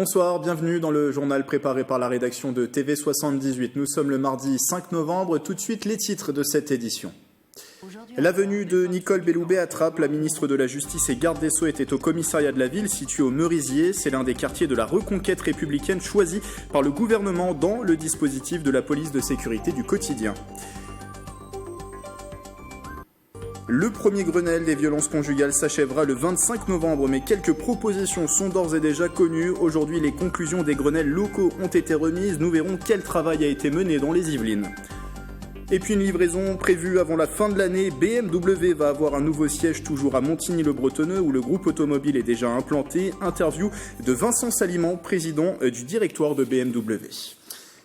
Bonsoir, bienvenue dans le journal préparé par la rédaction de TV78. Nous sommes le mardi 5 novembre. Tout de suite, les titres de cette édition. La venue de Nicole Belloubet à Trappes, la ministre de la Justice et garde des Sceaux était au commissariat de la ville situé au Merisier. C'est l'un des quartiers de la reconquête républicaine choisi par le gouvernement dans le dispositif de la police de sécurité du quotidien. Le premier Grenelle des violences conjugales s'achèvera le 25 novembre, mais quelques propositions sont d'ores et déjà connues. Aujourd'hui, les conclusions des Grenelles locaux ont été remises. Nous verrons quel travail a été mené dans les Yvelines. Et puis une livraison prévue avant la fin de l'année. BMW va avoir un nouveau siège toujours à Montigny-le-Bretonneux où le groupe automobile est déjà implanté. Interview de Vincent Saliment, président du directoire de BMW.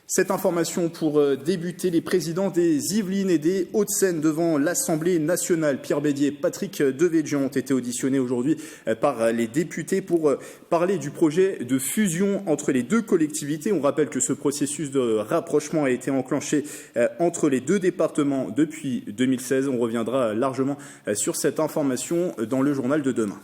Cette information pour débuter, les présidents des Yvelines et des Hauts-de-Seine devant l'Assemblée nationale. Pierre Bédier et Patrick Devedjian ont été auditionnés aujourd'hui par les députés pour parler du projet de fusion entre les deux collectivités. On rappelle que ce processus de rapprochement a été enclenché entre les deux départements depuis 2016. On reviendra largement sur cette information dans le journal de demain.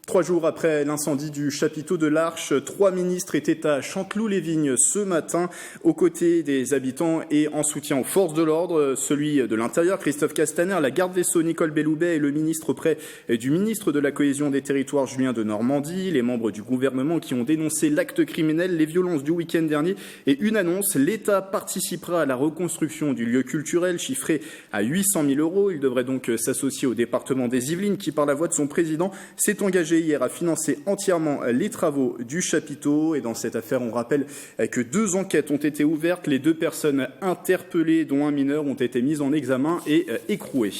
3 jours après l'incendie du chapiteau de l'Arche, 3 ministres étaient à Chanteloup-les-Vignes ce matin, aux côtés des habitants et en soutien aux forces de l'ordre. Celui de l'Intérieur, Christophe Castaner, la garde des Sceaux, Nicole Belloubet, et le ministre auprès du ministre de la Cohésion des Territoires, Julien Denormandie, les membres du gouvernement qui ont dénoncé l'acte criminel, les violences du week-end dernier et une annonce. L'État participera à la reconstruction du lieu culturel, chiffré à 800 000 €. Il devrait donc s'associer au département des Yvelines qui, par la voix de son président, s'est engagé hier à financer entièrement les travaux du chapiteau. Et dans cette affaire, on rappelle que 2 enquêtes ont été ouvertes. Les 2 personnes interpellées, dont un mineur, ont été mises en examen et écrouées.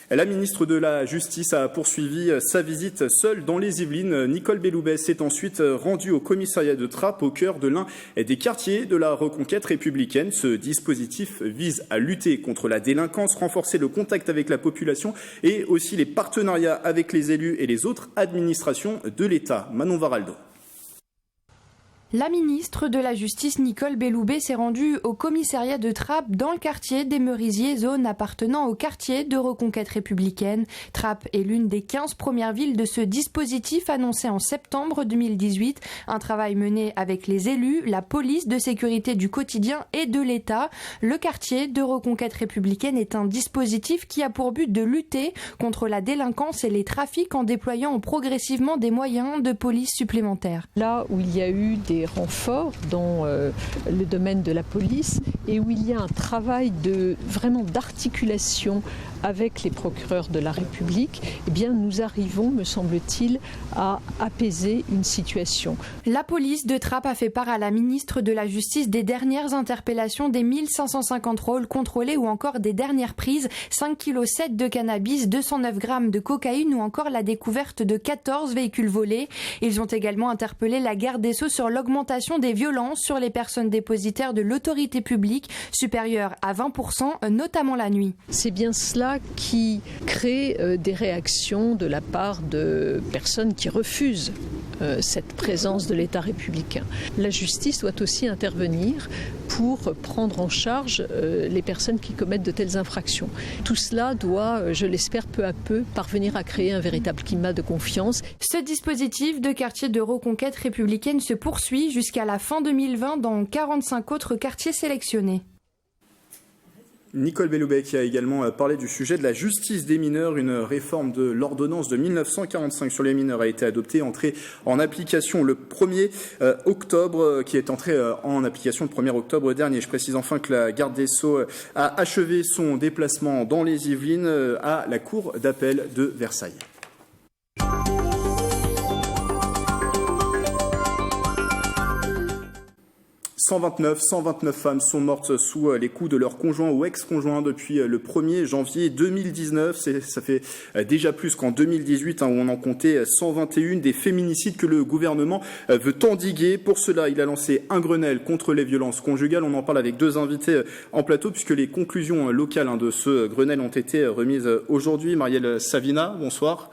La ministre de la Justice a poursuivi sa visite seule dans les Yvelines. Nicole Belloubet s'est ensuite rendue au commissariat de Trappes, au cœur de l'un des quartiers de la reconquête républicaine. Ce dispositif vise à lutter contre la délinquance, renforcer le contact avec la population et aussi les partenariats avec les élus et les autres administrations de l'État. Manon Varaldo. La ministre de la Justice Nicole Belloubet s'est rendue au commissariat de Trappes dans le quartier des Merisiers, zone appartenant au quartier de reconquête républicaine. Trappes est l'une des 15 premières villes de ce dispositif annoncé en septembre 2018. Un travail mené avec les élus, la police de sécurité du quotidien et de l'État. Le quartier de reconquête républicaine est un dispositif qui a pour but de lutter contre la délinquance et les trafics en déployant progressivement des moyens de police supplémentaires. Là où il y a eu des renforts dans le domaine de la police et où il y a un travail vraiment d'articulation avec les procureurs de la République, eh bien nous arrivons, me semble-t-il, à apaiser une situation. La police de Trappes a fait part à la ministre de la Justice des dernières interpellations, des 1550 rôles contrôlés ou encore des dernières prises, 5,7 kg de cannabis, 209 grammes de cocaïne ou encore la découverte de 14 véhicules volés. Ils ont également interpellé la garde des Sceaux sur l'augmentation des violences sur les personnes dépositaires de l'autorité publique, supérieure à 20%, notamment la nuit. C'est bien cela qui crée des réactions de la part de personnes qui refusent cette présence de l'État républicain. La justice doit aussi intervenir pour prendre en charge les personnes qui commettent de telles infractions. Tout cela doit, je l'espère, peu à peu parvenir à créer un véritable climat de confiance. Ce dispositif de quartier de reconquête républicaine se poursuit jusqu'à la fin 2020 dans 45 autres quartiers sélectionnés. Nicole Belloubet qui a également parlé du sujet de la justice des mineurs. Une réforme de l'ordonnance de 1945 sur les mineurs a été adoptée, entrée en application le 1er octobre, qui est entrée en application le 1er octobre dernier. Je précise enfin que la garde des Sceaux a achevé son déplacement dans les Yvelines à la cour d'appel de Versailles. 129 femmes sont mortes sous les coups de leur conjoint ou ex-conjoint depuis le 1er janvier 2019. Ça fait déjà plus qu'en 2018 où on en comptait 121, des féminicides que le gouvernement veut endiguer. Pour cela, il a lancé un Grenelle contre les violences conjugales. On en parle avec 2 invités en plateau puisque les conclusions locales de ce Grenelle ont été remises aujourd'hui. Marielle Savina, bonsoir.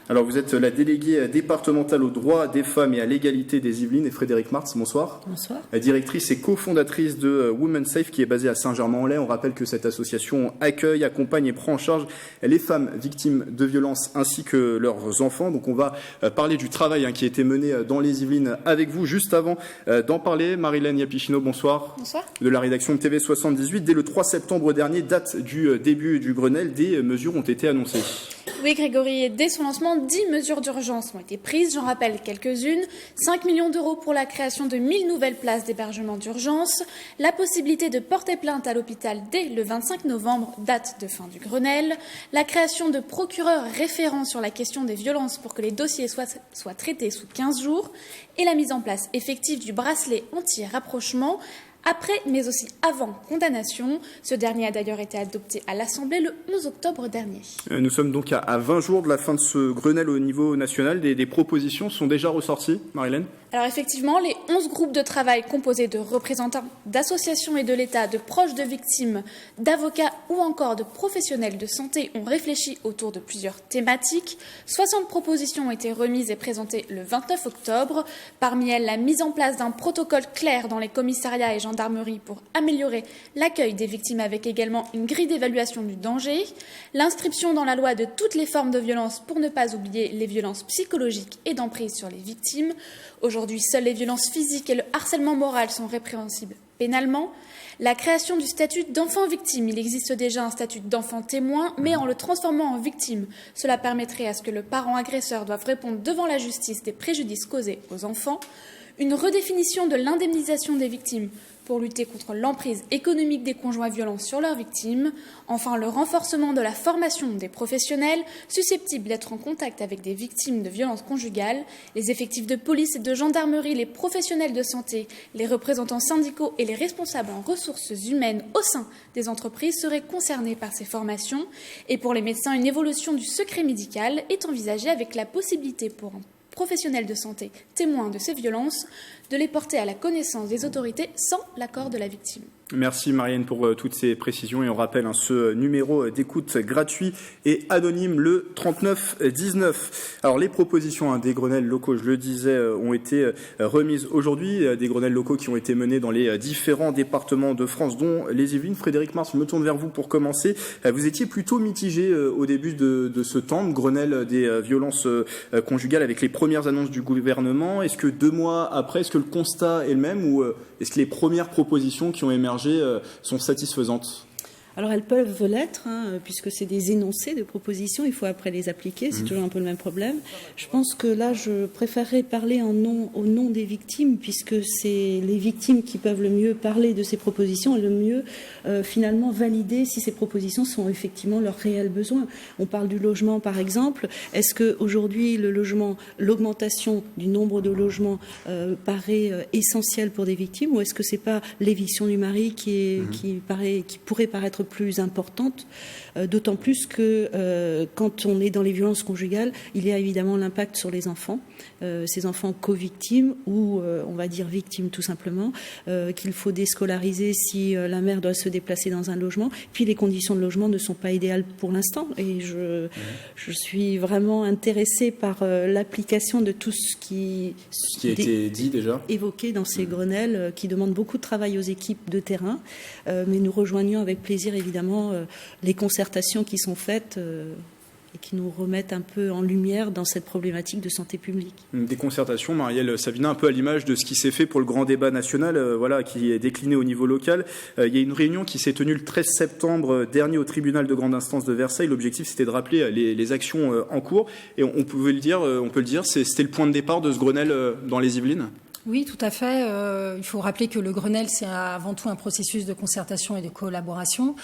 Alors vous êtes la déléguée départementale aux droits des femmes et à l'égalité des Yvelines et Frédéric Martz, bonsoir. Bonsoir. Directrice et cofondatrice de Women Safe qui est basée à Saint-Germain-en-Laye. On rappelle que cette association accueille, accompagne et prend en charge les femmes victimes de violences ainsi que leurs enfants. Donc on va parler du travail qui a été mené dans les Yvelines avec vous. Juste avant d'en parler, Marilène Yapichino, bonsoir. Bonsoir. De la rédaction de TV78. Dès le 3 septembre dernier, date du début du Grenelle, des mesures ont été annoncées. Oui, Grégory, et dès son lancement, 10 mesures d'urgence ont été prises. J'en rappelle quelques-unes. 5 millions d'euros pour la création de 1000 nouvelles places d'hébergement d'urgence. La possibilité de porter plainte à l'hôpital dès le 25 novembre, date de fin du Grenelle. La création de procureurs référents sur la question des violences pour que les dossiers soient traités sous 15 jours. Et la mise en place effective du bracelet anti-rapprochement. Après, mais aussi avant condamnation. Ce dernier a d'ailleurs été adopté à l'Assemblée le 11 octobre dernier. Nous sommes donc à 20 jours de la fin de ce Grenelle au niveau national. Des propositions sont déjà ressorties, Marilène ? Alors effectivement, les 11 groupes de travail composés de représentants d'associations et de l'État, de proches de victimes, d'avocats ou encore de professionnels de santé ont réfléchi autour de plusieurs thématiques. 60 propositions ont été remises et présentées le 29 octobre. Parmi elles, la mise en place d'un protocole clair dans les commissariats et gendarmeries pour améliorer l'accueil des victimes avec également une grille d'évaluation du danger. L'inscription dans la loi de toutes les formes de violence pour ne pas oublier les violences psychologiques et d'emprise sur les victimes. Aujourd'hui, seules les violences physiques et le harcèlement moral sont répréhensibles pénalement. La création du statut d'enfant victime. Il existe déjà un statut d'enfant témoin, mais en le transformant en victime. Cela permettrait à ce que le parent agresseur doive répondre devant la justice des préjudices causés aux enfants. Une redéfinition de l'indemnisation des victimes pour lutter contre l'emprise économique des conjoints violents sur leurs victimes. Enfin, le renforcement de la formation des professionnels susceptibles d'être en contact avec des victimes de violences conjugales. Les effectifs de police et de gendarmerie, les professionnels de santé, les représentants syndicaux et les responsables en ressources humaines au sein des entreprises seraient concernés par ces formations. Et pour les médecins, une évolution du secret médical est envisagée avec la possibilité pour un professionnels de santé témoins de ces violences, de les porter à la connaissance des autorités sans l'accord de la victime. Merci Marianne pour toutes ces précisions et on rappelle ce numéro d'écoute gratuit et anonyme le 3919. Alors les propositions des Grenelles locaux, je le disais, ont été remises aujourd'hui, des Grenelles locaux qui ont été menés dans les différents départements de France dont les Yvelines. Frédéric Martz, je me tourne vers vous pour commencer. Vous étiez plutôt mitigé au début de ce temps de Grenelle des violences conjugales avec les premières annonces du gouvernement. Est-ce que 2 mois après, est-ce que le constat est le même ou est-ce que les premières propositions qui ont émergé sont satisfaisantes ? Alors elles peuvent l'être, puisque c'est des énoncés de propositions, il faut après les appliquer, c'est toujours un peu le même problème. Je pense que là, je préférerais parler au nom des victimes, puisque c'est les victimes qui peuvent le mieux parler de ces propositions et le mieux finalement valider si ces propositions sont effectivement leurs réels besoins. On parle du logement par exemple. Est-ce qu'aujourd'hui l'augmentation du nombre de logements paraît essentielle pour des victimes, ou est-ce que c'est pas l'éviction du mari qui pourrait paraître plus importante, d'autant plus que quand on est dans les violences conjugales, il y a évidemment l'impact sur les enfants, ces enfants co-victimes ou on va dire victimes tout simplement, qu'il faut déscolariser si la mère doit se déplacer dans un logement. Puis les conditions de logement ne sont pas idéales pour l'instant et je suis vraiment intéressée par l'application de tout ce qui a été dit déjà, évoqué dans ces Grenelles qui demandent beaucoup de travail aux équipes de terrain, mais nous rejoignons avec plaisir évidemment les concertations qui sont faites et qui nous remettent un peu en lumière dans cette problématique de santé publique. Des concertations, Marielle Savina, un peu à l'image de ce qui s'est fait pour le grand débat national, qui est décliné au niveau local. Il y a une réunion qui s'est tenue le 13 septembre dernier au tribunal de grande instance de Versailles. L'objectif, c'était de rappeler les actions en cours. Et on peut le dire, c'était le point de départ de ce Grenelle dans les Yvelines. Oui, tout à fait. Il faut rappeler que le Grenelle, c'est avant tout un processus de concertation et de collaboration.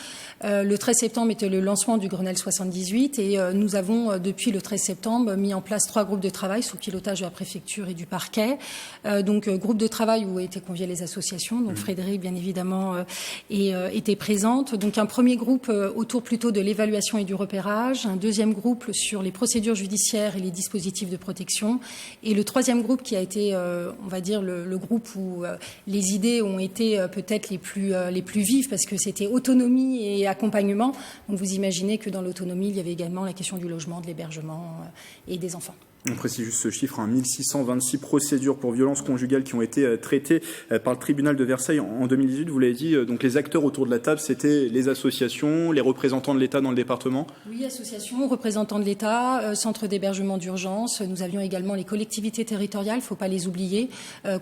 Le 13 septembre était le lancement du Grenelle 78 et nous avons, depuis le 13 septembre, mis en place 3 groupes de travail sous pilotage de la préfecture et du parquet. Groupe de travail où étaient conviées les associations. Donc Frédéric, bien évidemment, était présente. Donc un premier groupe autour plutôt de l'évaluation et du repérage. Un deuxième groupe sur les procédures judiciaires et les dispositifs de protection. Et le troisième groupe qui a été, on va dire, dire, le groupe où les idées ont été peut-être les plus vives, parce que c'était autonomie et accompagnement. Donc vous imaginez que dans l'autonomie, il y avait également la question du logement, de l'hébergement et des enfants. On précise juste ce chiffre, 1626 procédures pour violences conjugales qui ont été traitées par le tribunal de Versailles en 2018. Vous l'avez dit, donc les acteurs autour de la table, c'était les associations, les représentants de l'État dans le département. Oui, associations, représentants de l'État, centres d'hébergement d'urgence. Nous avions également les collectivités territoriales, il ne faut pas les oublier,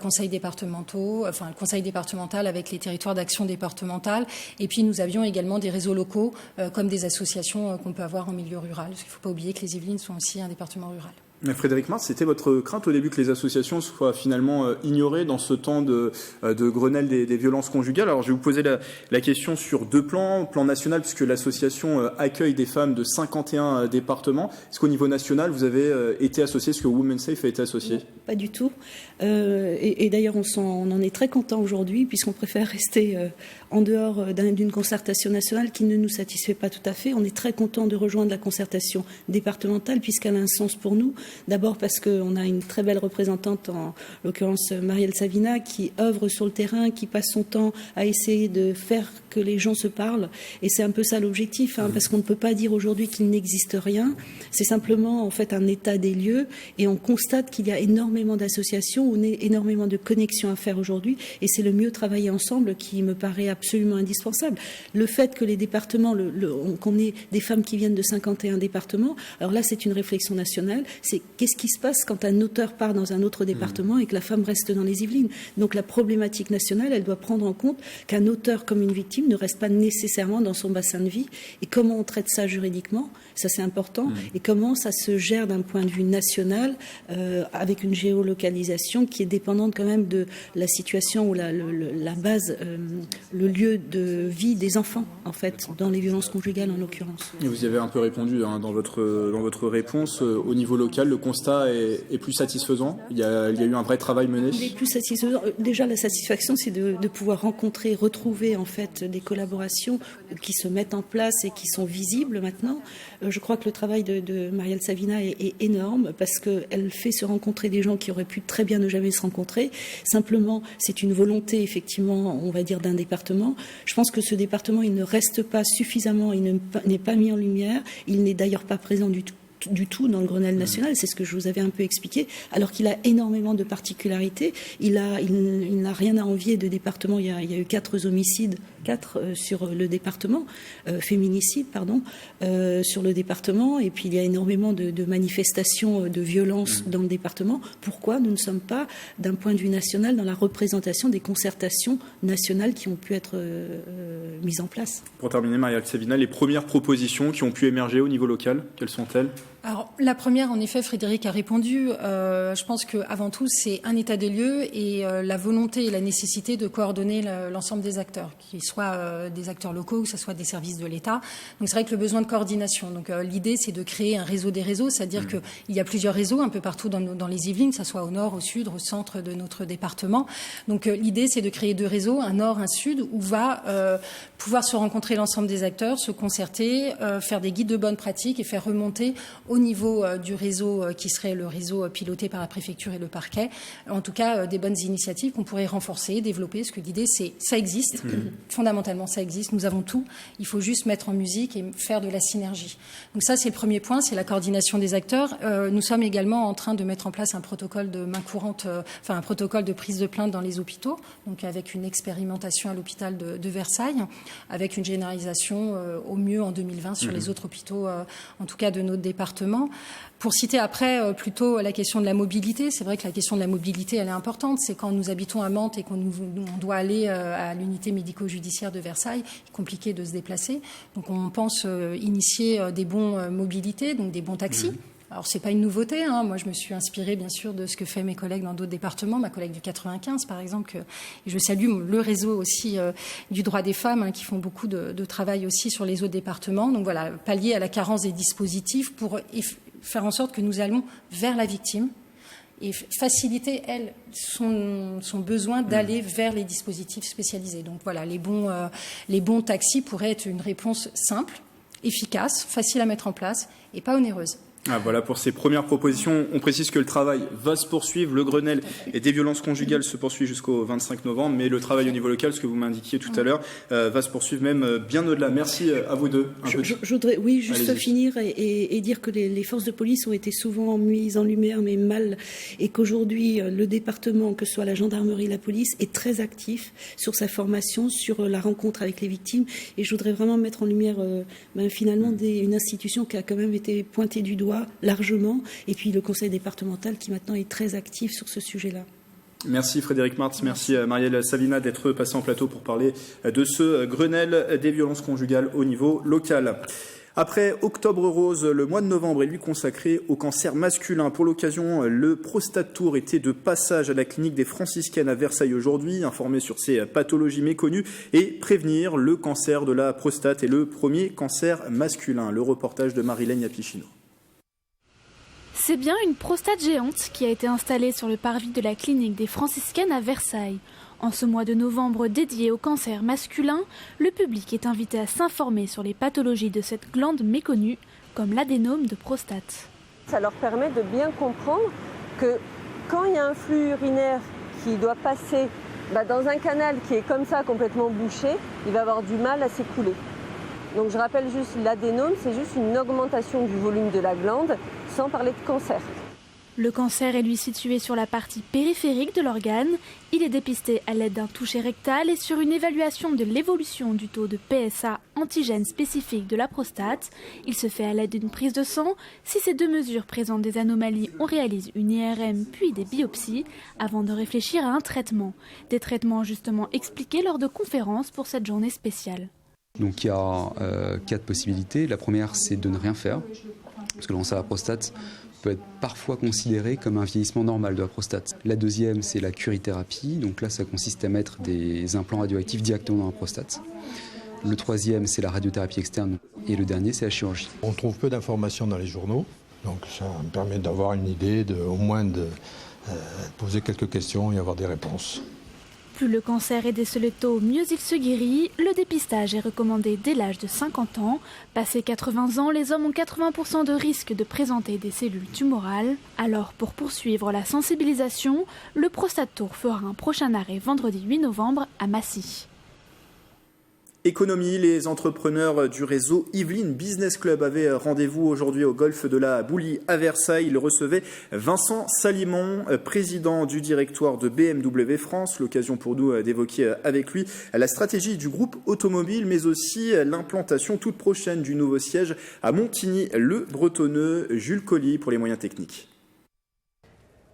conseils départementaux, enfin le conseil départemental avec les territoires d'action départementale. Et puis nous avions également des réseaux locaux, comme des associations qu'on peut avoir en milieu rural. Parce qu'il ne faut pas oublier que les Yvelines sont aussi un département rural. Frédéric Marthe, c'était votre crainte au début que les associations soient finalement ignorées dans ce temps de Grenelle des violences conjugales. Alors je vais vous poser la question sur deux plans. Plan national, puisque l'association accueille des femmes de 51 départements. Est-ce qu'au niveau national, vous avez été associé? Est-ce que Women's Safe a été associé? Non, pas du tout. Et d'ailleurs, on en est très content aujourd'hui, puisqu'on préfère rester en dehors d'une concertation nationale qui ne nous satisfait pas tout à fait. On est très content de rejoindre la concertation départementale, puisqu'elle a un sens pour nous. D'abord parce qu'on a une très belle représentante, en l'occurrence Marielle Savina, qui œuvre sur le terrain, qui passe son temps à essayer de faire que les gens se parlent. Et c'est un peu ça l'objectif, parce qu'on ne peut pas dire aujourd'hui qu'il n'existe rien. C'est simplement en fait un état des lieux, et on constate qu'il y a énormément d'associations, on a énormément de connexions à faire aujourd'hui, et c'est le mieux travailler ensemble qui me paraît absolument indispensable. Le fait que les départements, qu'on ait des femmes qui viennent de 51 départements, alors là c'est une réflexion nationale, c'est qu'est-ce qui se passe quand un auteur part dans un autre département et que la femme reste dans les Yvelines. Donc la problématique nationale, elle doit prendre en compte qu'un auteur comme une victime ne reste pas nécessairement dans son bassin de vie. Et comment on traite ça juridiquement, ça c'est important, et comment ça se gère d'un point de vue national, avec une géolocalisation qui est dépendante quand même de la situation ou la base, le lieu de vie des enfants, en fait, dans les violences conjugales en l'occurrence. Et vous y avez un peu répondu dans votre réponse. Au niveau local, le constat est plus satisfaisant. Il y a eu un vrai travail mené. Il est plus satisfaisant. Déjà, la satisfaction, c'est de pouvoir rencontrer, retrouver en fait des collaborations qui se mettent en place et qui sont visibles maintenant. Je crois que le travail de Marielle Savina est énorme, parce qu'elle fait se rencontrer des gens qui auraient pu très bien ne jamais se rencontrer. Simplement, c'est une volonté, effectivement, on va dire, d'un département. Je pense que ce département, il ne reste pas suffisamment, il n'est pas mis en lumière, il n'est d'ailleurs pas présent du tout dans le Grenelle national, c'est ce que je vous avais un peu expliqué, alors qu'il a énormément de particularités. Il n'a rien à envier de départements. Il y a eu 4 homicides, 4 sur le département, féminicides, pardon, sur le département, et puis il y a énormément de manifestations de violence dans le département. Pourquoi nous ne sommes pas, d'un point de vue national, dans la représentation des concertations nationales qui ont pu être mises en place? Pour terminer, Marielle Savina, les premières propositions qui ont pu émerger au niveau local, quelles sont-elles? Alors, la première, en effet, Frédéric a répondu. Je pense qu'avant tout, c'est un état des lieux et la volonté et la nécessité de coordonner l'ensemble des acteurs, qu'ils soient des acteurs locaux ou que ce soit des services de l'État. Donc, c'est vrai que le besoin de coordination. Donc, l'idée, c'est de créer un réseau des réseaux, c'est-à-dire qu'il y a plusieurs réseaux un peu partout dans les Yvelines, que ce soit au nord, au sud, au centre de notre département. Donc, l'idée, c'est de créer 2 réseaux, un nord, un sud, où va pouvoir se rencontrer l'ensemble des acteurs, se concerter, faire des guides de bonnes pratiques et faire remonter au niveau du réseau qui serait le réseau piloté par la préfecture et le parquet, en tout cas des bonnes initiatives qu'on pourrait renforcer, développer, parce que l'idée c'est ça existe, fondamentalement ça existe, nous avons tout, il faut juste mettre en musique et faire de la synergie. Donc ça c'est le premier point, c'est la coordination des acteurs. Nous sommes également en train de mettre en place un protocole de main courante, un protocole de prise de plainte dans les hôpitaux, donc avec une expérimentation à l'hôpital de Versailles, avec une généralisation au mieux en 2020 sur les autres hôpitaux, en tout cas de notre département. Pour citer après plutôt la question de la mobilité, c'est vrai que la question de la mobilité, elle est importante. C'est quand nous habitons à Mantes et qu'on doit aller à l'unité médico-judiciaire de Versailles, c'est compliqué de se déplacer. Donc on pense initier des bons mobilités, donc des bons taxis. Alors, c'est pas une nouveauté, hein. Moi, je me suis inspirée, bien sûr, de ce que fait mes collègues dans d'autres départements, ma collègue du 95, par exemple, et je salue le réseau aussi du droit des femmes, hein, qui font beaucoup de travail aussi sur les autres départements. Donc voilà, pallier à la carence des dispositifs pour faire en sorte que nous allons vers la victime et faciliter, elle, son besoin d'aller vers les dispositifs spécialisés. Donc voilà, les bons taxis pourraient être une réponse simple, efficace, facile à mettre en place et pas onéreuse. Voilà pour ces premières propositions. On précise que le travail va se poursuivre. Le Grenelle et des violences conjugales se poursuit jusqu'au 25 novembre, mais le travail au niveau local, ce que vous m'indiquiez tout à l'heure, va se poursuivre même bien au-delà. Merci à vous deux. Je voudrais juste finir et dire que les forces de police ont été souvent mises en lumière, mais mal, et qu'aujourd'hui, le département, que ce soit la gendarmerie, la police, est très actif sur sa formation, sur la rencontre avec les victimes. Et je voudrais vraiment mettre en lumière finalement une institution qui a quand même été pointée du doigt largement, et puis le conseil départemental qui maintenant est très actif sur ce sujet-là. Merci Frédéric Martz, merci Marielle Savina d'être passée en plateau pour parler de ce Grenelle des violences conjugales au niveau local. Après Octobre Rose, le mois de novembre est lui consacré au cancer masculin. Pour l'occasion, le Prostate Tour était de passage à la clinique des Franciscaines à Versailles aujourd'hui, informer sur ces pathologies méconnues et prévenir le cancer de la prostate et le premier cancer masculin. Le reportage de Marilène Yapichino. C'est bien une prostate géante qui a été installée sur le parvis de la clinique des Franciscaines à Versailles. En ce mois de novembre dédié au cancer masculin, le public est invité à s'informer sur les pathologies de cette glande méconnue, comme l'adénome de prostate. Ça leur permet de bien comprendre que quand il y a un flux urinaire qui doit passer dans un canal qui est comme ça complètement bouché, il va avoir du mal à s'écouler. Donc je rappelle juste, l'adénome, c'est juste une augmentation du volume de la glande, sans parler de cancer. Le cancer est lui situé sur la partie périphérique de l'organe. Il est dépisté à l'aide d'un toucher rectal et sur une évaluation de l'évolution du taux de PSA, antigène spécifique de la prostate. Il se fait à l'aide d'une prise de sang. Si ces deux mesures présentent des anomalies, on réalise une IRM puis des biopsies avant de réfléchir à un traitement. Des traitements justement expliqués lors de conférences pour cette journée spéciale. Donc il y a 4 possibilités. La première, c'est de ne rien faire, parce que le cancer de la prostate peut être parfois considéré comme un vieillissement normal de la prostate. La deuxième, c'est la curithérapie. Donc là, ça consiste à mettre des implants radioactifs directement dans la prostate. Le troisième, c'est la radiothérapie externe. Et le dernier, c'est la chirurgie. On trouve peu d'informations dans les journaux. Donc ça me permet d'avoir une idée, au moins de poser quelques questions et avoir des réponses. Plus le cancer est décelé tôt, mieux il se guérit. Le dépistage est recommandé dès l'âge de 50 ans. Passé 80 ans, les hommes ont 80% de risque de présenter des cellules tumorales. Alors, pour poursuivre la sensibilisation, le Prostate Tour fera un prochain arrêt vendredi 8 novembre à Massy. Économie, les entrepreneurs du réseau Yvelines Business Club avaient rendez-vous aujourd'hui au golfe de la Boulie à Versailles. Ils recevaient Vincent Salimon, président du directoire de BMW France. L'occasion pour nous d'évoquer avec lui la stratégie du groupe automobile, mais aussi l'implantation toute prochaine du nouveau siège à Montigny-le-Bretonneux. Jules Colly pour les moyens techniques.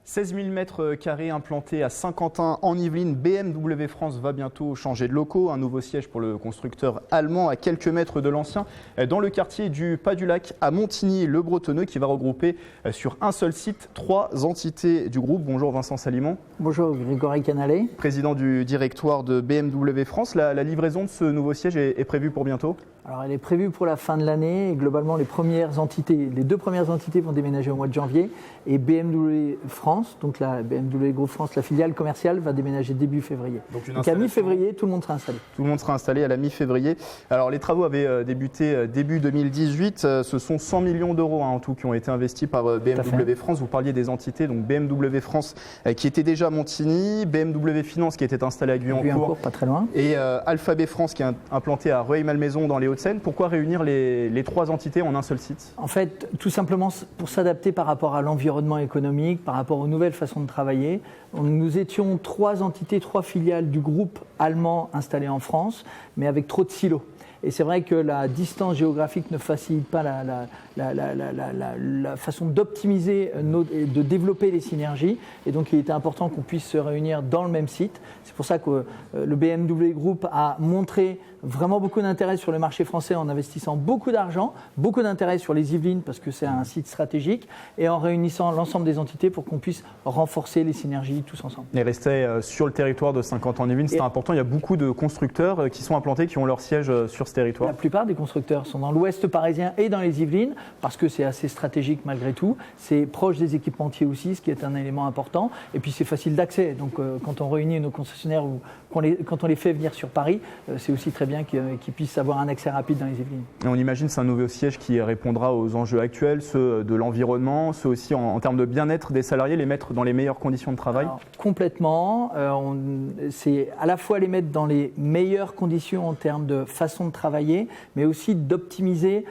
16 000 mètres carrés implantés à Saint-Quentin en Yvelines. BMW France va bientôt changer de locaux. Un nouveau siège pour le constructeur allemand à quelques mètres de l'ancien dans le quartier du Pas du Lac à Montigny-le-Bretonneux qui va regrouper sur un seul site 3 entités du groupe. Bonjour Vincent Salimon. Bonjour Grégory Canalet. Président du directoire de BMW France. La livraison de ce nouveau siège est prévue pour bientôt ? Alors elle est prévue pour la fin de l'année et globalement les deux premières entités vont déménager au mois de janvier et BMW France, donc la BMW Group France, la filiale commerciale, va déménager début février. Donc à mi-février, tout le monde sera installé. Tout le monde sera installé à la mi-février. Alors les travaux avaient débuté début 2018. Ce sont 100 millions d'euros en tout qui ont été investis par BMW France. Vous parliez des entités, donc BMW France qui était déjà à Montigny, BMW Finance qui était installé à Guyancourt, pas très loin, et Alphabet France qui est implanté à Rueil-Malmaison dans les Hauts-de-Seine. Pourquoi réunir les 3 entités en un seul site ? En fait, tout simplement pour s'adapter par rapport à l'environnement économique, par rapport aux nouvelles façons de travailler. Nous étions 3 entités, 3 filiales du groupe allemand installées en France, mais avec trop de silos. Et c'est vrai que la distance géographique ne facilite pas la façon d'optimiser et de développer les synergies. Et donc, il était important qu'on puisse se réunir dans le même site. C'est pour ça que le BMW Group a montré vraiment beaucoup d'intérêt sur le marché français en investissant beaucoup d'argent, beaucoup d'intérêt sur les Yvelines parce que c'est un site stratégique et en réunissant l'ensemble des entités pour qu'on puisse renforcer les synergies tous ensemble. Et rester sur le territoire de Saint-Quentin-en-Yvelines, c'est important. pourtant il y a beaucoup de constructeurs qui sont implantés, qui ont leur siège sur ce territoire. La plupart des constructeurs sont dans l'ouest parisien et dans les Yvelines, parce que c'est assez stratégique malgré tout. C'est proche des équipementiers aussi, ce qui est un élément important. Et puis c'est facile d'accès. Donc quand on réunit nos concessionnaires ou quand on les fait venir sur Paris, c'est aussi très bien qu'ils puissent avoir un accès rapide dans les Yvelines. Et on imagine que c'est un nouveau siège qui répondra aux enjeux actuels, ceux de l'environnement, ceux aussi en termes de bien-être des salariés, les mettre dans les meilleures conditions de travail. Alors, complètement. C'est à la fois les mettre dans les meilleures conditions en termes de façon de travailler, mais aussi d'optimiser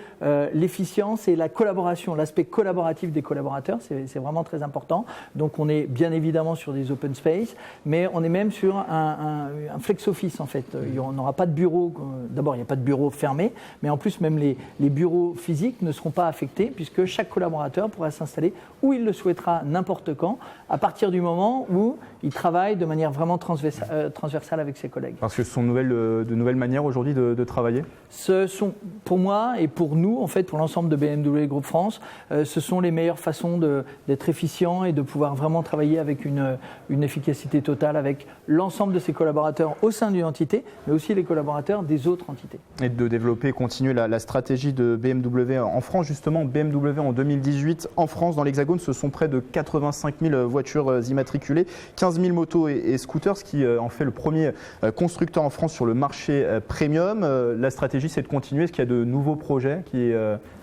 l'efficience et la collaboration, l'aspect collaboratif des collaborateurs. C'est vraiment très important. Donc on est bien évidemment sur des open space, mais on est même sur un flex office en fait. On n'aura pas de bureau. D'abord, il n'y a pas de bureau fermé, mais en plus même les bureaux physiques ne seront pas affectés puisque chaque collaborateur pourra s'installer où il le souhaitera n'importe quand, à partir du moment où il travaille de manière vraiment transversale avec ses collègues. Parce que ce sont de nouvelles manières aujourd'hui de travailler. Ce sont, pour moi et pour nous, en fait, pour l'ensemble de BMW Group France, ce sont les meilleures façons d'être efficient et de pouvoir vraiment travailler avec une efficacité totale avec l'ensemble de ses collaborateurs au sein d'une entité, mais aussi les collaborateurs des autres entités. Et de développer et continuer la stratégie de BMW en France. Justement, BMW en 2018, en France, dans l'Hexagone, ce sont près de 85 000 voitures immatriculées, 15 000 motos et scooters, ce qui en fait le premier constructeur en France sur le marché premium. La stratégie, c'est de continuer. Est-ce qu'il y a de nouveaux projets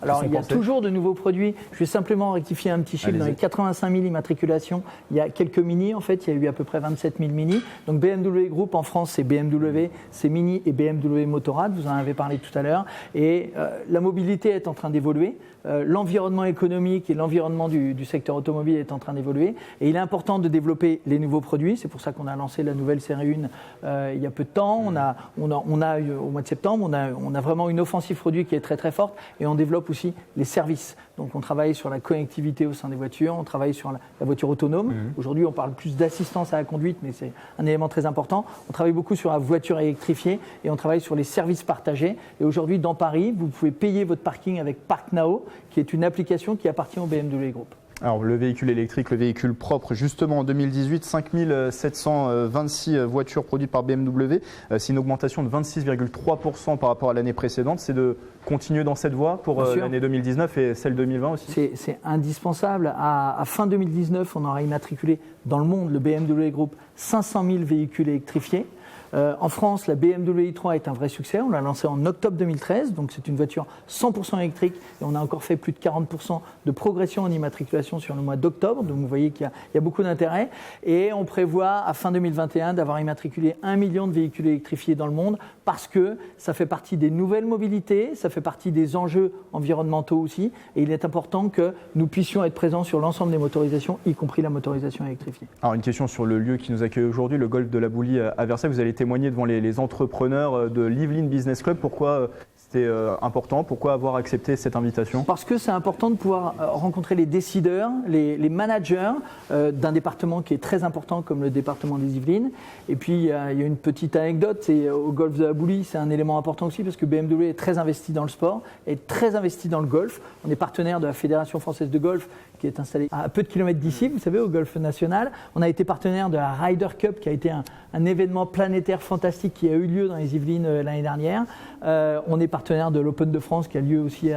Alors, il y a toujours de nouveaux produits. Je vais simplement rectifier un petit chiffre. Allez-y. Dans les 85 000 immatriculations, il y a quelques Mini. En fait, il y a eu à peu près 27 000 Mini. Donc, BMW Group en France, c'est BMW, c'est Mini et BMW Motorrad. Vous en avez parlé tout à l'heure. Et la mobilité est en train d'évoluer. L'environnement économique et l'environnement du secteur automobile est en train d'évoluer. Et il est important de développer les nouveaux produits. C'est pour ça qu'on a lancé la nouvelle série 1 il y a peu de temps. On a au mois de septembre, on a vraiment une offensive produit qui est très très forte. Et on développe aussi les services. Donc on travaille sur la connectivité au sein des voitures, on travaille sur la voiture autonome. Aujourd'hui, on parle plus d'assistance à la conduite, mais c'est un élément très important. On travaille beaucoup sur la voiture électrifiée et on travaille sur les services partagés. Et aujourd'hui, dans Paris, vous pouvez payer votre parking avec ParkNow, qui est une application qui appartient au BMW Group. Alors le véhicule électrique, le véhicule propre, justement en 2018, 5726 voitures produites par BMW. C'est une augmentation de 26,3% par rapport à l'année précédente. C'est de continuer dans cette voie pour l'année 2019 et celle 2020 aussi. C'est indispensable. À fin 2019, on aura immatriculé dans le monde, le BMW Group, 500 000 véhicules électrifiés. En France, la BMW i3 est un vrai succès. On l'a lancée en octobre 2013, donc c'est une voiture 100% électrique et on a encore fait plus de 40% de progression en immatriculation sur le mois d'octobre. Donc vous voyez qu'il y a beaucoup d'intérêt. Et on prévoit à fin 2021 d'avoir immatriculé 1 million de véhicules électrifiés dans le monde parce que ça fait partie des nouvelles mobilités, ça fait partie des enjeux environnementaux aussi. Et il est important que nous puissions être présents sur l'ensemble des motorisations, y compris la motorisation électrifiée. Alors une question sur le lieu qui nous accueille aujourd'hui, le golf de la Boulie à Versailles. Vous allez témoigner devant les entrepreneurs de l'Yvelines Business Club. Pourquoi c'était important? Pourquoi avoir accepté cette invitation? Parce que c'est important de pouvoir rencontrer les décideurs, les managers d'un département qui est très important comme le département des Yvelines. Et puis il y a une petite anecdote, c'est au golf de la Boulie, c'est un élément important aussi parce que BMW est très investi dans le sport, est très investi dans le golf. On est partenaire de la Fédération française de golf qui est installée à peu de kilomètres d'ici, vous savez, au golf national. On a été partenaire de la Ryder Cup qui a été un événement planétaire fantastique qui a eu lieu dans les Yvelines l'année dernière. On est partenaire de l'Open de France qui a lieu aussi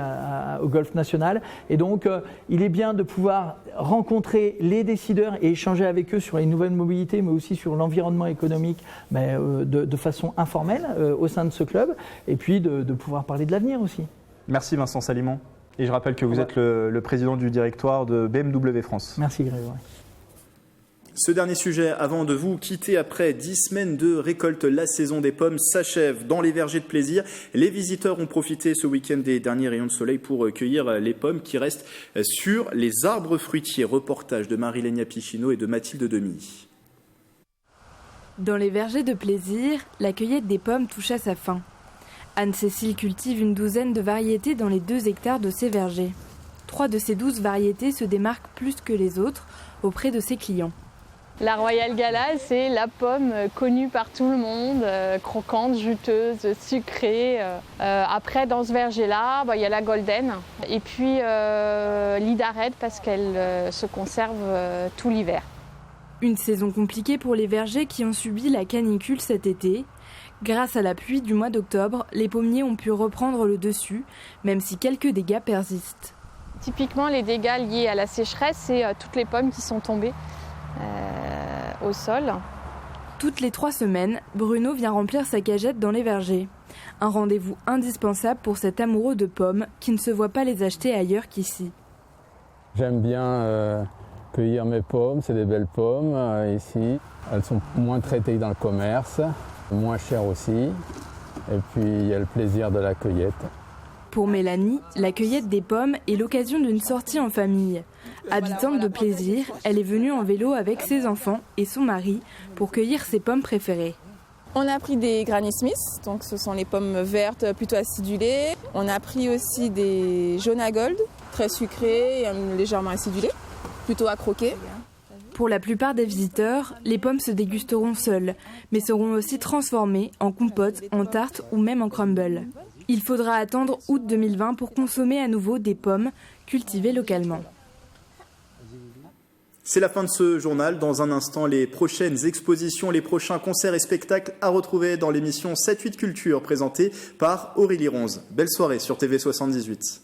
au golf national. Et donc, il est bien de pouvoir rencontrer les décideurs et échanger avec eux sur les nouvelles mobilités, mais aussi sur l'environnement économique de façon informelle au sein de ce club. Et puis, de pouvoir parler de l'avenir aussi. Merci Vincent Salimon. Et je rappelle que vous êtes le président du directoire de BMW France. Merci Grégory. Ce dernier sujet, avant de vous quitter après 10 semaines de récolte, la saison des pommes s'achève dans les vergers de plaisir. Les visiteurs ont profité ce week-end des derniers rayons de soleil pour cueillir les pommes qui restent sur les arbres fruitiers. Reportage de Marie-Lénia Pichino et de Mathilde Demy. Dans les vergers de plaisir, la cueillette des pommes touche à sa fin. Anne-Cécile cultive une douzaine de variétés dans les 2 hectares de ses vergers. 3 de ces 12 variétés se démarquent plus que les autres auprès de ses clients. La Royal Gala, c'est la pomme connue par tout le monde, croquante, juteuse, sucrée. Après, dans ce verger-là, il y a la Golden et puis l'Ida Red parce qu'elle se conserve tout l'hiver. Une saison compliquée pour les vergers qui ont subi la canicule cet été. Grâce à la pluie du mois d'octobre, les pommiers ont pu reprendre le dessus, même si quelques dégâts persistent. Typiquement, les dégâts liés à la sécheresse, c'est toutes les pommes qui sont tombées au sol. Toutes les 3 semaines, Bruno vient remplir sa cagette dans les vergers. Un rendez-vous indispensable pour cet amoureux de pommes qui ne se voit pas les acheter ailleurs qu'ici. J'aime bien cueillir mes pommes, c'est des belles pommes ici. Elles sont moins traitées dans le commerce, moins chères aussi. Et puis il y a le plaisir de la cueillette. Pour Mélanie, la cueillette des pommes est l'occasion d'une sortie en famille. Habitante de plaisir, elle est venue en vélo avec ses enfants et son mari pour cueillir ses pommes préférées. On a pris des Granny Smith, donc ce sont les pommes vertes plutôt acidulées. On a pris aussi des Jonah Gold, très sucrées et légèrement acidulées, plutôt à croquer. Pour la plupart des visiteurs, les pommes se dégusteront seules, mais seront aussi transformées en compote, en tarte ou même en crumble. Il faudra attendre août 2020 pour consommer à nouveau des pommes cultivées localement. C'est la fin de ce journal. Dans un instant, les prochaines expositions, les prochains concerts et spectacles à retrouver dans l'émission 7-8 Culture présentée par Aurélie Ronze. Belle soirée sur TV78.